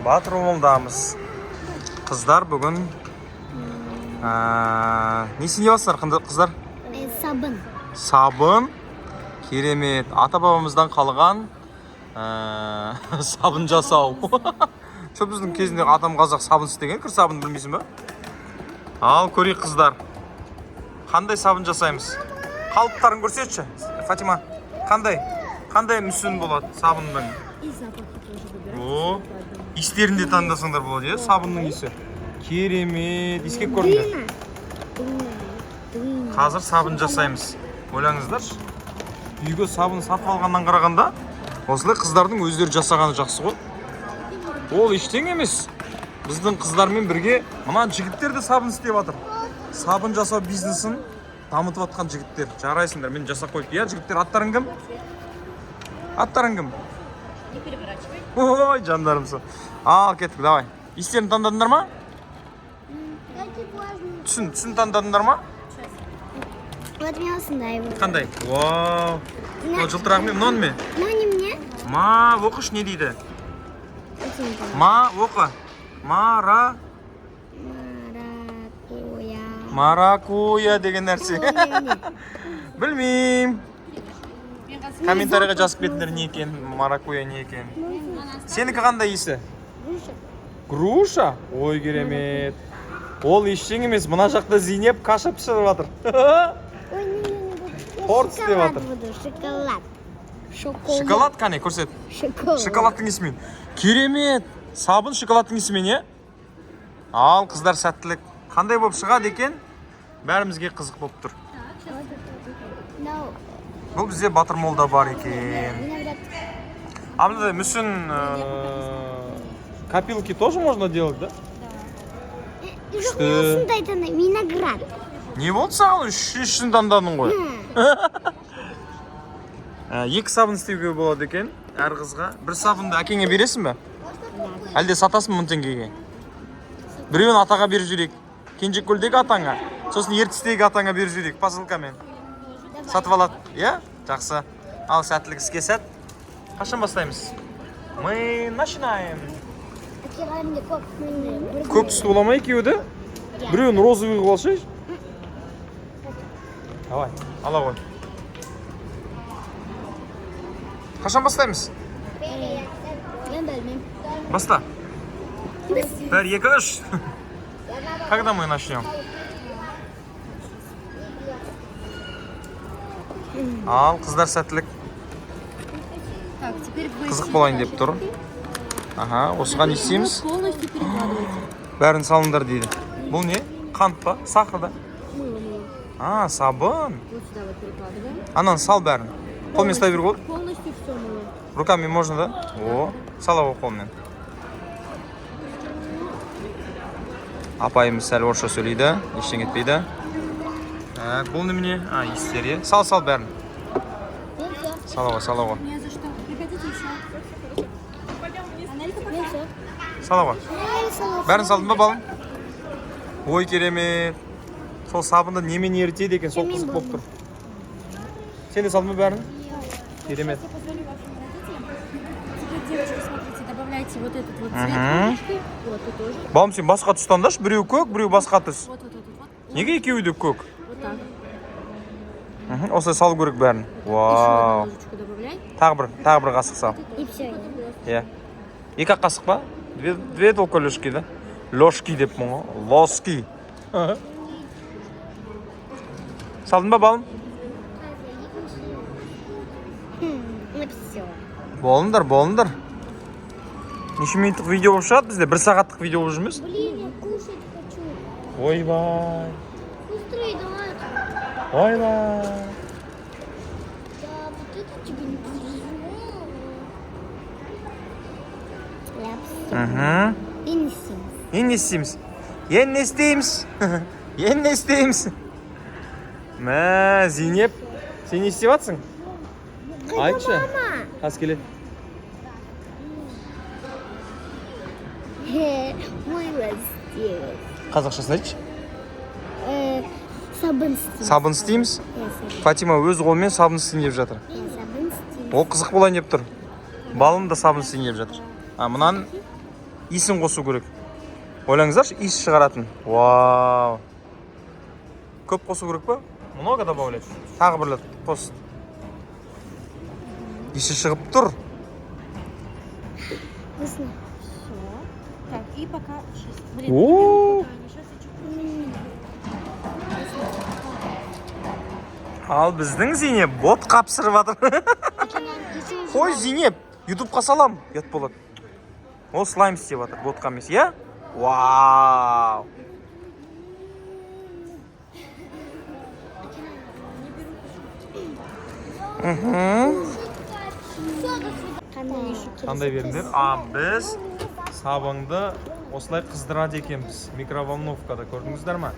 Батыр молдамыз. Қыздар бүгін несін ебасыздар қыздар? Сабын. Сабын. Керемет. Ата-бабамыздан қалған сабын жасау. Şu біздің кезінде атам қазақ сабын істеген, кір сабын білмейсің ба? Ал көрейік қыздар. Қандай сабын жасаймыз? Қалыптарын көрсетші. Фатима, қандай мүсін болады сабынның? О, истерінде таңдасаңдар болады, е? Сабынның исі. Керемет, искеп көріңдер. Қазір сабын жасаймыз. Ойлаңыздар. Үйге сабын сатып алғаннан қарағанда, осылай қыздардың өздері жасағаны жақсы ғой. Ол ештеңе емес. Біздің қыздармен бірге мына жігіттер де сабын істеп жатыр. Сабын жасау бизнесін дамытып жатқан жігіттер. Жарайсыңдар, мен жасап қойып. Я жігіттер, аттарың кім? Аттарың кім? Ой, жандарымсы. Ал, кеттік, давай. Истерін таңдадыңдар ма? Түсін таңдадыңдар ма? Вот мен осындай. Қандай? Вау. Ол жылтырағымен, мұнан ме? Ма не мне? Ма, оқыш не дейді? Ма, оқы. Маракуя деген нәрсе. Білмейм. Комментарийға жазып кетіңдер не екен, маракуя не екен. Сенікі қандай иісі? Груша? Ой, керемет. Ол ештеңе емес, мына жақта Зейнеп каша пісіріп жатыр. Торт істеп жатыр. Шоколад. Шоколад қане, көрсет. Шоколадтың исімен. Керемет. Сабын шоколадтың исімен, е? Ал, қыздар сәттілік. Қандай болып шығады екен? Бәрімізге қызық болып тұр. Бұл бізде батыр молда бар екен. А мынандай мүсін копилки тоже можно делать, да? Жоқ, осындай виноград. Не болды саған? Үшін таңдадың ғой. Екі сабын істеуге болады екен, әр қызға. Бір сабынды әкеңе бересің бе? Әлде сатасың 1000 теңгеге? Біреуін атаға беріп жүрейік. Кенжекөлдегі атаңа, сосын ертістегі атаңа беріп жүрейік, посылкамен. Сатып алады, е? Жақсы. Ал, сәттілік іске сәт. Қашан бастаймыз? Мы начинаем. Көк түсті оламай екеуді? Біреуін розовый қылып алшайш? Давай, ала ғой. Қашан бастаймыз? Мен білмейм. Баста. 1, 2, 3. Когда мы начнем? Ал, қыздар сәттілік. Қызық болайын деп тұр. Аха, осыған не істейміз? Бәрін салыңдар дейді. Бұл не? Қант па? Сахар да? А, сабын. Анан сал бәрін. Қолмен ұстай бер ғой? Руками можно, да? О, сала ғой қолмен. Апайымыз сәл орысша сөйлейді, ештеңе етпейді. Бұл немене? Истерия. Сал бәрін. Сала ғой. Сала ғой. Бәрін салдың ба, балым? Ой, керемет. Сол сабынды немен ерітеді екен, сол қызық болып тұр. Сен де салдың ба бәрін? Керемет. Добавляйте вот этот вот цвет. Балым, сен басқа түс таңдашы, біреу көк, біреу басқа түс. Неге екеуі де көк? Вот так. Осылай салу керек бәрін. Вау. Тағы бір қасық сал. И все. Е. 2 қасық па? 2 толқа лёшки, да? Лёшки деп мұңы. Лоски. Салдың ба, балым? Болыңдар. Неше минуттық видео болып шығады бізде? 1 сағаттық видео болып жүрміз? Блин, я кушать хочу. Ойбай. Быстрее, давай. Ойбай. Да, вот это тебе не повезло. Не істейміз. Мә, Зейнеп, сен не істеп жатсың? Айтшы. Қас келеді. Қазақшасын айтшы. Сабын істейміз. Фатима өз қолымен сабын істейін деп жатыр. Ол қызық болайын деп тұр. Балым да сабын істейін деп жатыр. Мұнан Исін қосу керек. Ойлаңыздаршы, иіс шығаратын. Вау. Көп қосу керек па? Много добавлять. Тағы бір рет қос. Иісі шығып тұр. Вкусно. Все. Так, и пока... Сейчас. Блин, О! сейчас я чуть-чуть... Ал біздің Зейнеп бот қапсырып жатыр. Қой Зейнеп, ютубқа салам, ят болады. Ол слайм істеп жатыр, ботқа емес, иә? Вау! Қандай беріңдер? Біз сабыңды осылай қыздырады екенбіз. Микроволновкада көрдіңіздер ма?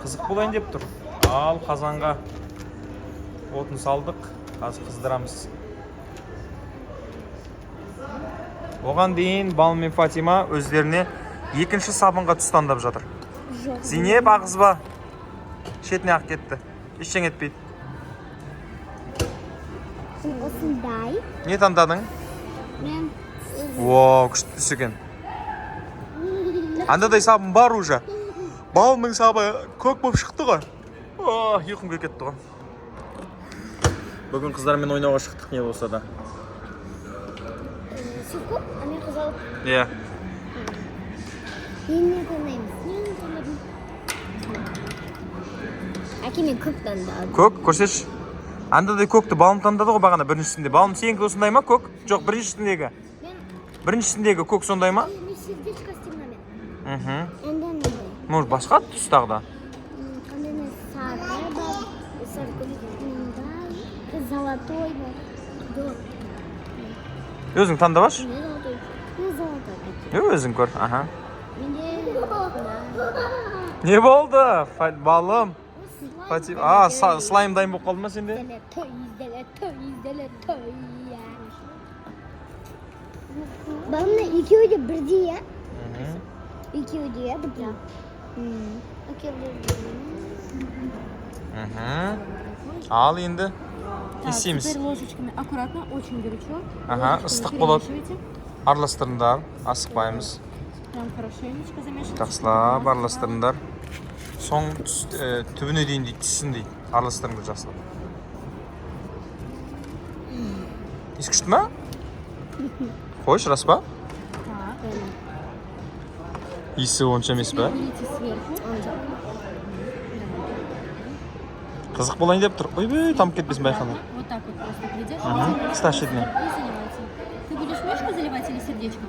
Қызық болайын деп тұр. Ал қазанға отын салдық, қазір қыздырамыз. Оған дейін Балым мен Фатима өздеріне екінші сабынға тұс таңдап жатыр. Зейнеп ағызба. Шетіне ақ кетті. Ештеңе етпейді. Осындай. Не таңдадың? Мен Вау, күшті екен. Андайдай сабын бар уже. Балымның сабы көк болып шықты ғой. Ұйқым кетті ғой. Бүгін қыздармен ойнауға шықтық не болса да. Süt, anne kızarıp. Иә. Yeni tanıyımız. Yeni tanıdım. Әкемен көк таңдады. Көк, көрсетші. Андайдай көкті балым таңдады ғой бағана біріншісінде. Балым сенікі осындай ма көк? Жоқ, біріншісіндегі. Біріншісіндегі көк сондай ма? Мен сердечко істеймін. Мхм. Енді Может, басқа түс тағы да? қандай мен сары бар, золотой бар. Өзің таңдап аш. Не золотой? Не золотой. Өзің көр. Аха. Менде Не болды? Балым. Слайм дайын болып қалды ма сенде? Балымда екеуі де бірдей, иә? Екеуі де, иә, бірдей. Ал енді. Так, Исеміз. теперь ложечками аккуратно, очень горячо. Ага, Ложечками ыстық болады. перемешивайте. Араластырыңдар, асықпаймыз. Прям хорошенечко замешивайте. Жақсылап араластырыңдар. Соң түбіне дейін дейді, түссін дейді. Араластырыңдар жақсылап. Иіс күшті ма? Қойш, рас па? Так. Иісі онша емес па? Берите сверху. Қызық болайын деп тұр. Ойбай, тамып кетпесін байқана. Вот так вот просто придерживайте. Сташидный. И заливайте. Ты будешь мишку заливать или сердечко?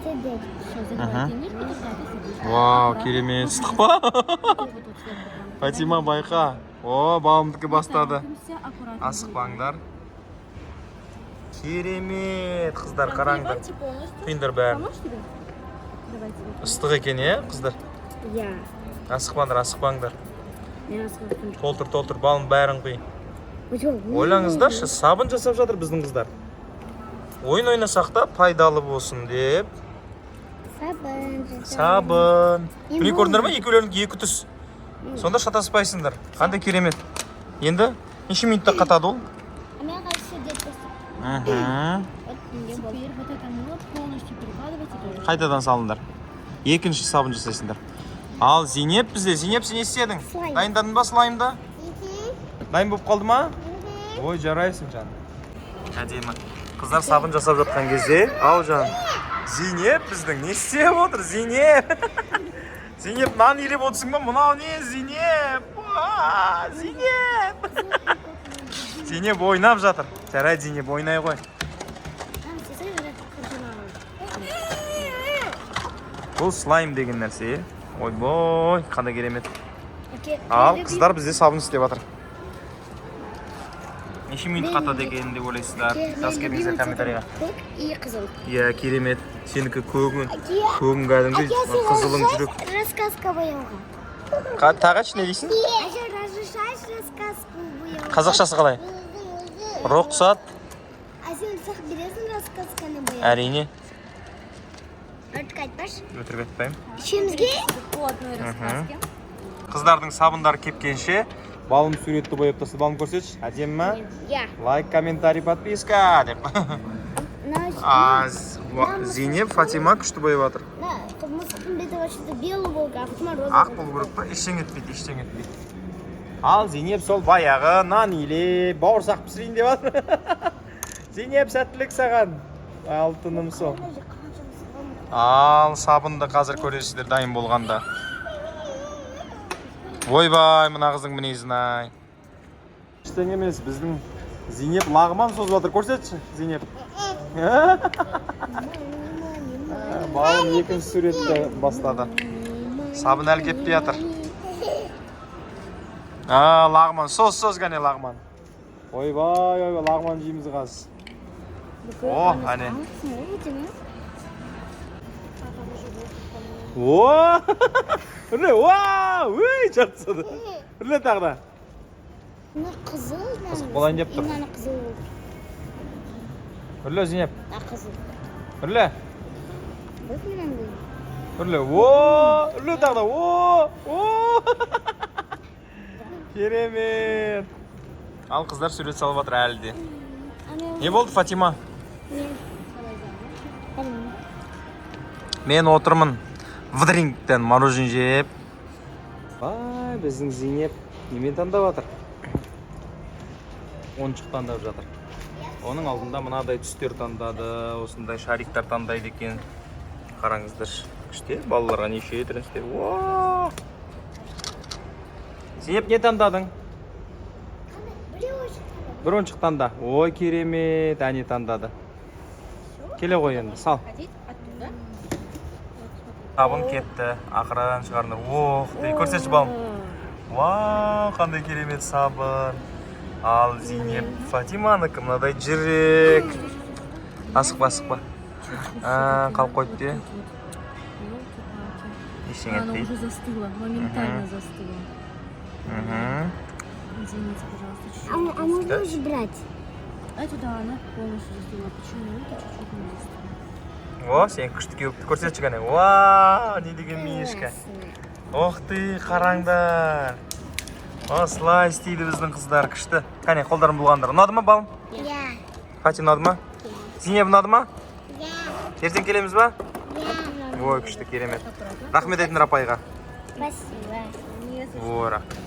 Сердечко. Все, заливайте мишку, тогда ты сердечко. Вау, керемет. Ыстық па? Вот тут сверху прям. Фатима, байқа. О, балымдікі бастады. Ложимся аккуратно. Асықпаңдар. Керемет, қыздар, қараңдар. Заливайте полностью. Құйындар бәрін. Помочь тебе? Давайте. Ыстық екен, е, қыздар? Я. Асықпаңдар. Я рассказываю. Толтыр, балым бәрін құй. Ойлаңыздаршы, сабын жасап жатыр біздің қыздар. Ойын ойнасақ та пайдалы болсын деп. Сабын. Міне көрдіңдер ма? Екеулерінің екі түс. Сонда шатаспайсыңдар. Қандай керемет. Енді неше минутта қатады ол? Мен қазір сердечко істеймін. Теперь вот это мыло полностью перекладывайте тоже. Қайтадан салыңдар. Екінші сабын жасайсыңдар. Ал Зейнеп бізде. Зейнеп, сен не істедің? Дайындадың ба слаймды? Дайын болып қалды ма? Ой, жарайсың жан. Әдемі. Қыздар сабын жасап жатқан кезде, ау жан. Зейнеп біздің не істеп отыр? Зейнеп. Зейнеп, нан елеп отырсың ба? Мынау не? Зейнеп. Зейнеп. Зейнеп ойнап жатыр. Жарайды, Зейнеп, ойнай ғой. Бұл слайм деген нәрсе. Ойбой, қандай керемет. Ал қыздар бізде сабын істеп жатыр. Неше минут қатады екен деп ойлайсыздар? Жас келіңіздер комментарийға. Көк и қызыл. Иә, керемет. Сенікі көгің кәдімгі қызылың жүрек. Раскраска бояуға. Тағач, не дейсің? Әже, разрешаешь раскраску бояуға? Қазақшасы қалай? Рұқсат. Сен сақ бересің раскрасканы бояуға? Әрине. Өтірік айтпаш. Өтірік айтпаймын. Үшеумізге? По одной раскраске. Қыздардың сабындары кепкенше балым суретті бояп тастады. Балым көрсетші. Әдемі ма? Иә. Лайк, комментарий, подписка деп. Зейнеп, Фатима күшті бояп жатыр. мысықтың беті вообще-то белый болу керек, Фатима роза Ақ болу керек па? Ештеңе етпейді, ештеңе етпейді. Ал Зейнеп сол баяғы нан илеп, бауырсақ пісірейін деп жатыр. Зейнеп, сәттілік саған. Алтыным сол. Ал сабынды қазір көресіздер дайын болғанда. Ойбай, мына қыздың мінезін ай. Ештеңе емес, біздің Зейнеп лағман созып жатыр. Көрсетші, Зейнеп. Балым екінші суретті бастады. Сабын әлі кепті жатыр. Лағман, соз кәне лағман. Ойбай, лағман жейміз қазір. О, әне. О! Үрле, вау! Өй, жартысады. Үрле тағда. Мына қызыл. Қызық болайын деп тұр. Мына қызыл болды. Үрле, Зейнеп. Қызыл. Үрле. Бak менен бұл. Үрле, о! Үрле тағда, о! О! Керемет. Ал қыздар сурет салып жатыр әлі де. Не болды, Фатима? Мен отырмын. Вдрингтен мороженое жеп. Ай, біздің Зейнеп немен таңдап жатыр? Ойыншық таңдап жатыр. Оның алдында мынадай түстер таңдады, осындай шариктар таңдайды екен. Қараңыздар. Күште, балаларға неше түріністер. Зейнеп, не таңдадың? Бір ойыншық таңда. Ой, керемет, әне таңдады. Келе ғой енді, сал. Сабын кетті, ақырын шығарыныр. Ох, көрсетші балым. Вау, қандай керемет сабын. Ал Зейнеп, Фатиманыкі мынадай жүрек. Асықпа. Қалып қойды де. Ештеңе Она етпейді. уже застыла, моментально застыла. Извините, пожалуйста, чуть-чуть. А можно уже брать? Это да, она полностью застыла. Почему это чуть-чуть не застыла? О, сен күшті кеуіпті көрсетші кәне. Вау, не деген мишка. Ох ты, қараңдар. Осылай істейді біздің қыздар күшті. Кәне, қолдарын бұлғандар. Ұнады ма балым? Я. Фатима ұнады ма? Зейнеп ұнады ма? Я. Ертең келеміз ба? Я. Ой, күшті керемет. Рахмет айтыңдар апайға. Спасибо. Ой, рахмет.